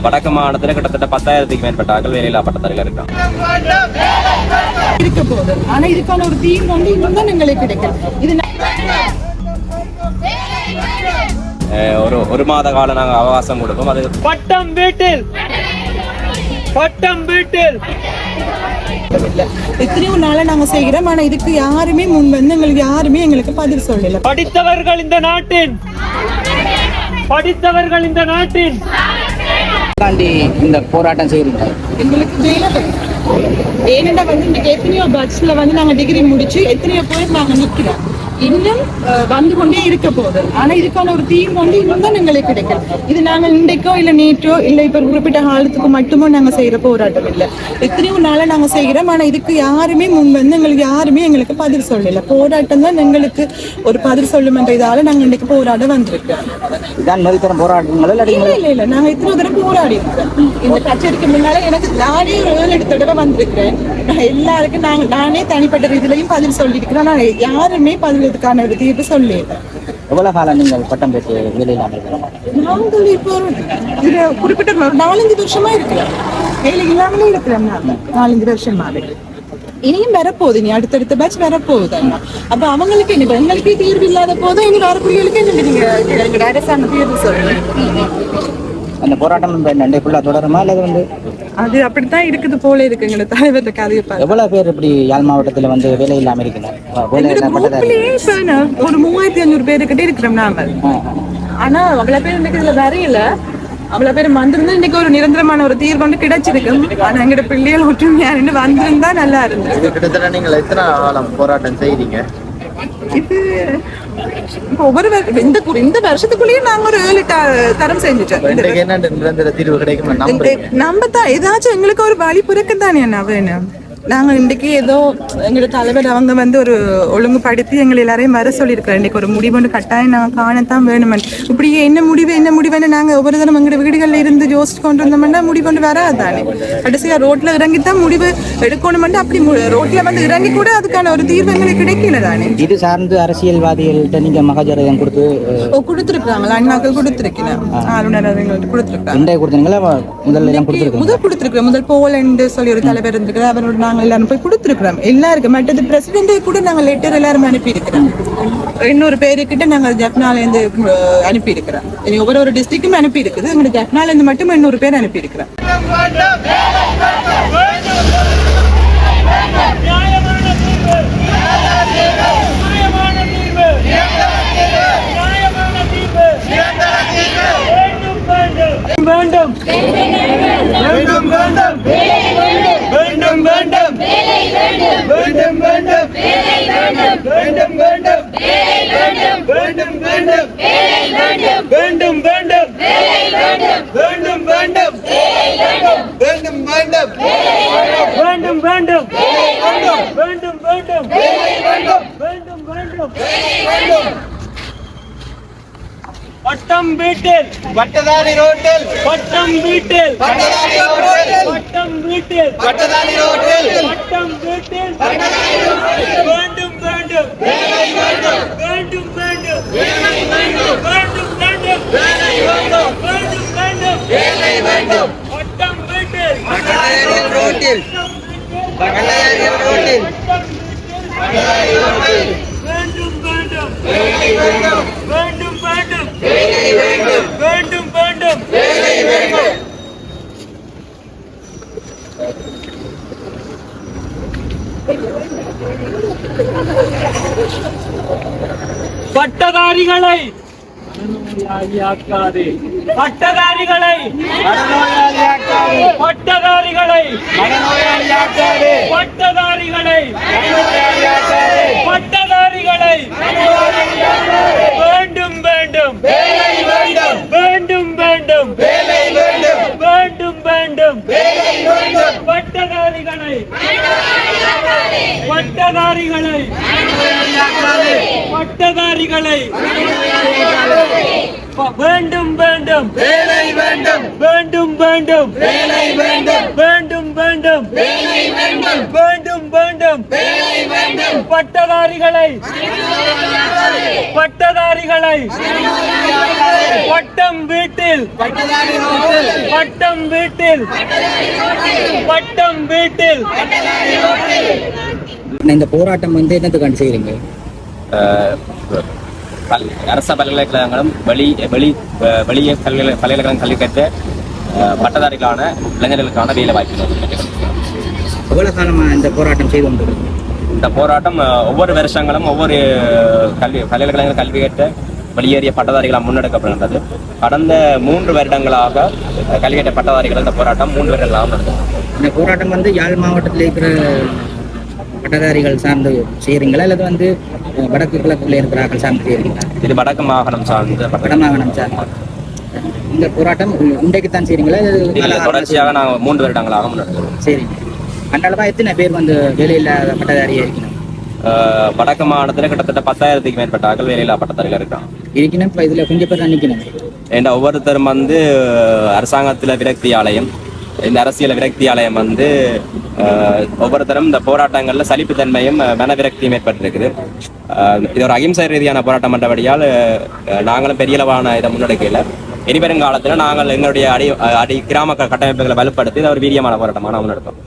வடக்கு மாநிலத்தில் கிட்டத்தட்ட 10,000க்கு மேற்பட்ட ஆக்கள் வேலையில்லா பட்டதாரிகள் இருக்காங்க. இருக்க போகுது. ஆனா இதுக்கான ஒரு தீர்வு வந்து இன்னும் தான் எங்களுக்கு கிடைக்கும். இது ஒரு மாத காலம் நாங்கள் அவகாசம் கொடுப்போம். அது பட்டம் வீட்டில் எத்தனையோ நாளா நாங்க செய்கிறோம். ஆனா இதுக்கு யாருமே முன் வந்து எங்களுக்கு பதில் சொல்லல. படித்தவர்கள் இந்த நாட்டின் தாண்டி இந்த போராட்டம் செய்யறீங்க. எங்களுக்கு ஏனெண்டா வந்து இந்த எத்தனையோ பட்ஸ்ல வந்து நாங்க டிகிரி முடிச்சு எத்தனையோ பேர் நாங்க நிக்கிறோம். இன்னும் வந்து கொண்டே இருக்க போகுது. ஆனா இதுக்கான ஒரு தீர்வு வந்து இன்னும் தான் எங்களுக்கு கிடைக்கும். இது நாங்க இன்றைக்கோ இல்ல நேற்றோ இல்ல இப்ப குறிப்பிட்ட காலத்துக்கு மட்டுமோ நாங்க செய்யற போராட்டம் இல்லை. எத்தனையோ நாளா நாங்க செய்கிறோம். ஆனா இதுக்கு யாருமே முன் வந்து எங்களுக்கு பதில் சொல்லல. போராட்டம் தான் எங்களுக்கு ஒரு பதில் சொல்லும் என்ற இதால நாங்க இன்னைக்கு போராட வந்திருக்கோம். இதான் நெருத்தரம் போராட்டங்கள் இல்ல நாங்க இத்தனை தடவை போராடி இருக்கோம். இந்த கச்சேரிக்கு முன்னால எனக்கு நானே 7 தடவை வந்திருக்கிறேன். எல்லாருக்கும் நானே தனிப்பட்ட ரீதியிலையும் பதில் சொல்லியிருக்கிறேன். ஆனா யாருமே பதில் இதுக்கான ஒரு தீர்வு சொல்லல. எவ்வளவு காலம் நீங்கள் பட்டம் பெற்று வேலையில்லாமல்? நாங்கள் இப்போ குறிப்பிட்ட ஒரு 4-5 வருஷமா இருக்கிறோம். வேலை இல்லாமலே இருக்கிறோம். 4-5 வருஷமாவே இனியும் வரப்போகுது. இனி அடுத்தடுத்த பேட்ச் வரப்போகுது. அப்ப அவங்களுக்கு இனி எங்களுக்கு தீர்வு இல்லாத போதும் இனி வரக்கூடியவர்களுக்கு என்ன நீங்க அரசாங்க தீர்வு சொல்றீங்க? அந்த போராட்டம் நண்டைக்குள்ள தொடருமா அல்லது வந்து அது அப்படித்தான் இருக்குது போல இருக்கு. எங்களோட தலைவர் கதையை பார்த்து எவ்வளவு பேர் இப்படி யாழ் மாவட்டத்துல வந்து வேலை இல்லாம இருக்கிறாங்க? ஒரு 3500 பேருக்கிட்ட இருக்கிறோம் நாங்கள். ஆனா அவ்வளவு பேர் இன்னைக்கு இதுல வரையில. அவ்வளவு பேர் வந்திருந்தா இன்னைக்கு ஒரு நிரந்தரமான ஒரு தீர்வு கொண்டு கிடைச்சிருக்கு. ஆனா எங்களோட பிள்ளைகள் ஒற்றுமையா வந்திருந்தா நல்லா இருந்தது. கிட்டத்தட்ட நீங்க எத்தனை காலம் போராட்டம் செய்றீங்க? இது ஒவ்வொரு இந்த வருஷத்துக்குள்ளேயே நாங்க ஒரு 7 தரம் செஞ்சுட்டோம். நிரந்தர தீர்வு கிடைக்கும் நம்ம தான் ஏதாச்சும் எங்களுக்கு ஒரு வழி பிறக்க தானே வேணும். நாங்க இன்றைக்கு ஏதோ எங்களோட தலைவர் அவங்க வந்து ஒரு ஒழுங்குபடுத்தி எங்களை எல்லாரையும் வர சொல்லியிருக்கிறோம். இன்னைக்கு ஒரு முடிவு ஒன்று கட்டாயம் நாங்கள் காணத்தான் வேணுமென். இப்படியே என்ன முடிவுன்னு நாங்கள் ஒவ்வொரு தரம் எங்களோட வீடுகளில் இருந்து யோசிச்சு கொண்டு வந்தோம்னா முடிவு கொண்டு வராதானே. கடைசியா ரோட்ல இறங்கித்தான் முடிவு எடுக்கணுமெண்டு அப்படி ரோட்ல வந்து இறங்கி கூட அதுக்கான ஒரு தீர்வு எங்களுக்கு கிடைக்கல தானே. இது சார்ந்து அரசியல்வாதிகள்கிட்ட நீங்க மகஜரம் கொடுத்துருக்காங்களா? அண்ணாக்கள் கொடுத்துருக்கிறேன். ஆளுநர் அவங்கள்ட்ட கொடுத்துருக்கேன். முதல் போலண்டு சொல்லி ஒரு தலைவர் இருந்திருக்கிறார். அவரோட எல்லாரும் போய் கொடுத்துருக்கிறோம். எல்லாருக்கும் மற்றது பிரசிடென்ட்டை கூட நாங்கள் லெட்டர் எல்லாரும் அனுப்பி இருக்கிறோம். 200 பேருக்கிட்ட நாங்கள் ஜப்னால இருந்து அனுப்பி இருக்கிறோம். ஒவ்வொரு டிஸ்ட்ரிக்டும் அனுப்பி இருக்குது. எங்களுக்கு ஜப்னால இருந்து மட்டும் 200 பேர் அனுப்பி இருக்கிறோம். பட்டம் வீட்டில் பட்டதாரி ரோட்டில் பட்டம் வீட்டில் பட்டதாரி ரோட்டில் பட்டம் வீட்டில் பட்டதாரி ரோட்டில் பட்டம் வீட்டில் பட்டதாரி ரோட்டில் வேண்டும் வேலை வேண்டும் வேண்டும் வேலை வேண்டும் வேலை வேண்டும் வேலை வேண்டும் பட்டம் வீட்டில் பட்டதாரி ரோட்டில் பட்டதாரி ரோட்டில் பட்டதாரி ரோட்டில் வேண்டும் வேலை வேண்டும் வேலை வேண்டும் வேலை வேண்டும் பட்டதாரிகளை பட்டதாரிகளை பட்டதாரிகளை பட்டதாரிகளை பட்டதாரிகளை வேண்டும் வேண்டும் வேலை வேண்டும் வேண்டும் வேண்டும் வேலை வேண்டும் வேண்டும் வேண்டும் வேலை வேண்டும் பட்டதாரிகளை பட்டதாரிகளை பட்டதாரிகளை வேண்டும் வேண்டும் வேலை வேண்டும் வேண்டும் வேண்டும் வேலை வேண்டும் வேண்டும் வேண்டும் வேலை வேண்டும் வேண்டும் வேண்டும் வேலை வேண்டும் பட்டதாரிகளை பட்டதாரிகளை பட்டம் பட்டம் வீட்டில் பட்டம் வீட்டில் பட்டம் வீட்டில் இந்த போராட்டம் வந்து என்னத்துக்காண்டி செய்கிறீங்க? அரச பல்கலைக்கழகங்களும் வெளியே பல்கலைக்கழகம் கல்வி கற்ற பட்டதாரிகளான இளைஞர்களுக்கான வேலை வாய்ப்பு. எவ்வளோ காலமாக இந்த போராட்டம் செய்து கொண்டிருக்கு? இந்த போராட்டம் ஒவ்வொரு வருஷங்களும் ஒவ்வொரு பல்கலைக்கழகங்கள் கல்வி கற்ற வெளியேறிய பட்டதாரிகளால் முன்னெடுக்கப்படுகின்றது. கடந்த 3 வருடங்களாக கல்வி கற்ற பட்டதாரிகள் இந்த போராட்டம் 3 வருடங்களாக நடந்தது. இந்த போராட்டம் வந்து யாழ் மாவட்டத்தில் இருக்கிற பட்டதாரிகள் சார்ந்து செய்கிறீங்களா அல்லது வந்து வடக்கு கிழக்குல இருக்கிறார்கள் சார்ந்து செய்கிறீங்களா? இது வடக்கு மாகாணம் சார்ந்த வடமாகாணம் சார்ந்த இந்த போராட்டம் இன்றைக்குத்தான் செய்கிறீங்களா? தொடர்ச்சியாக நாங்கள் 3 வருடங்களாக முன்னெடுக்கிறோம். சரி, அன்றாடமாக எத்தனை பேர் வந்து வேலையில்லாத பட்டதாரியாக இருக்கணும்? வடக்கு மாவட்டத்தில் கிட்டத்தட்ட 10,000க்கு மேற்பட்ட ஆட்கள் வேலையில்லா பட்டதாரிகள் இருக்காங்க. இருக்கணும். இப்போ இதில் கொஞ்சம் பேர் தான் நிற்கணும். ஏன்னா ஒவ்வொருத்தரும் வந்து அரசாங்கத்தில் விரக்தி ஆலயம், இந்த அரசியல் விரக்தி ஆலயம் வந்து ஒவ்வொருத்தரும் இந்த போராட்டங்களில் சலிப்புத்தன்மையும் மனவிரக்தியும் ஏற்பட்டிருக்குது. இது ஒரு அகிம்சை ரீதியான போராட்டம் என்றபடியால் நாங்களும் பெரிய அளவான இதை முன்னெடுக்கல. இனிவரும் காலத்தில் நாங்கள் எங்களுடைய அடி கிராம கட்டமைப்புகளை வலுப்படுத்தி இதை ஒரு வீரியமான போராட்டமாக நான் முன்னெடுத்தோம்.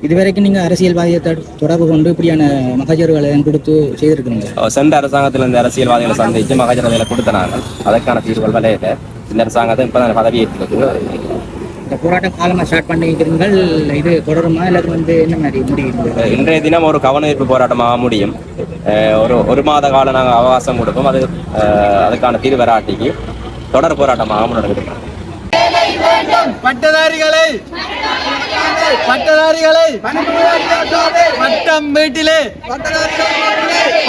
இதுவரைக்கும் நீங்கள் அரசியல்வாதியை தொடர்பு கொண்டு இப்படியான மகஜர்களை கொடுத்து செய்திருக்கிறீங்க? சென்ற அரசாங்கத்தில் இந்த அரசியல்வாதிகளை சந்தித்து மகஜர்களை கொடுத்த நாங்கள் அதற்கான தீர்வுகள் விளையில இந்த அரசாங்கத்தை இப்போ பதவி ஏற்றிருக்கிறது. இந்த போராட்டம் காலமாக ஸ்டார்ட் பண்ணிக்கிறீர்கள், இது தொடருமா இல்லை வந்து என்ன மாதிரி முடியும்? இன்றைய தினம் ஒரு கவனஈர்ப்பு போராட்டமாக முடியும். ஒரு மாத காலம் நாங்கள் அவகாசம் கொடுப்போம். அதுக்கான தீர்வு வராட்டிக்கு தொடர் போராட்டமாக முன்னெடுக்கிறோம். பட்டதாரிகளை பட்டம் வீட்டிலே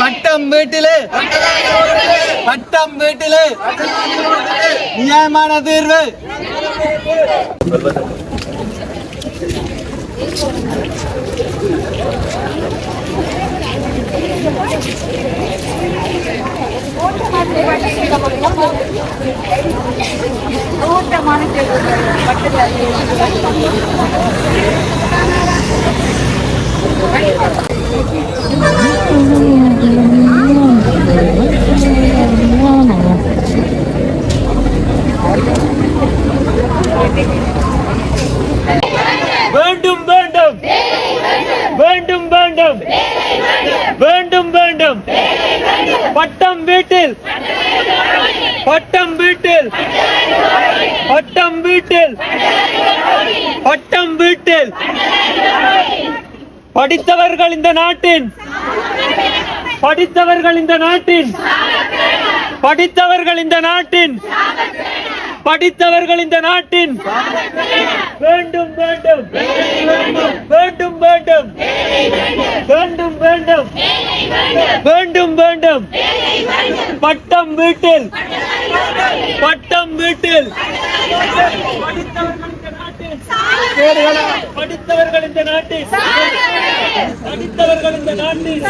பட்டம் வீட்டிலே பட்டம் வீட்டிலே நியாயமான தீர்வு. வேண்டும் வேண்டும் வேண்டும் வேண்டும் வேண்டும் வேண்டும் பட்டம் வீட்டில் பட்டம் வீட்டில் பட்டம் வீட்டில் பட்டம் வீட்டில் படித்தவர்கள் இந்த நாட்டின் படித்தவர்கள் இந்த நாட்டின் படித்தவர்கள் இந்த நாட்டின் படித்தவர்கள் இந்த நாட்டின் வேண்டும் வேண்டும் வேண்டும் வேண்டும் வேண்டும் வேண்டும் வேண்டும் வேண்டும் பட்டம் வீட்டில் பட்டம் வீட்டில் படித்தவர்கள் இந்த நாட்டின் படித்தவர்கள் இந்த நாட்டின்